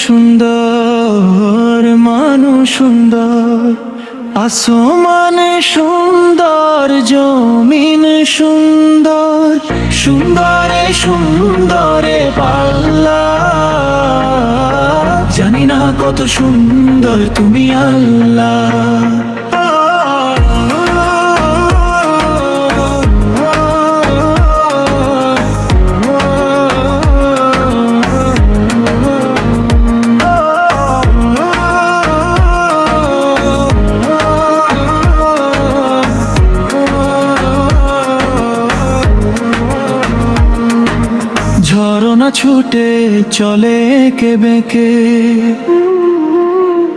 সুন্দর, মানুষ সুন্দর, আসমানে সুন্দর, জমিন সুন্দর, সুন্দরে সুন্দরে পাল্লা। জানি না কত সুন্দর তুমি আল্লাহ। ঝরনা ছুটে চলে এঁকে বেঁকে,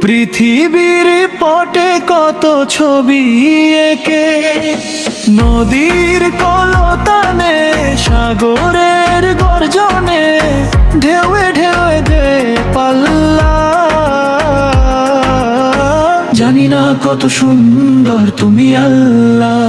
পৃথিবীর পটে কত ছবি এঁকে। নদীর কলতানে, সাগরের গর্জনে, ঢেউয়ে ঢেউয়ে দে পাল্লা। জানি না কত সুন্দর তুমি আল্লাহ।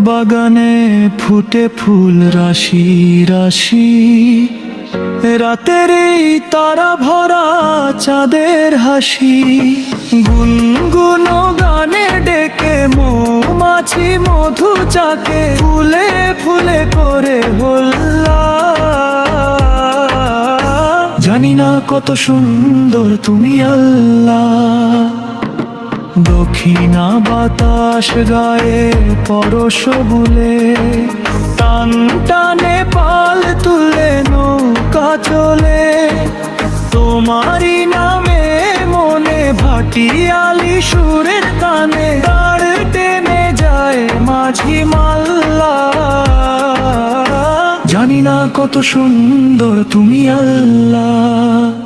বাগানে ফুটে ফুল রাশি রাশি, রাতের এই তারা ভরা চাঁদের হাসি। গুনগুনো গানে ডেকে মৌমাছি মধু চাকে, ফুলে ফুলে করে হল্লা। জানি না কত সুন্দর তুমি আল্লাহ। দক্ষিণা বাতাস গায়ে পরশ বুলে, টান টানে পাল তুলে নৌকা চলে। তোমারই নামে মনে ভাটিয়ালি সুরের কানে, তার টেনে যায় মাঝি মাল্লা। জানি না কত সুন্দর তুমি আল্লাহ।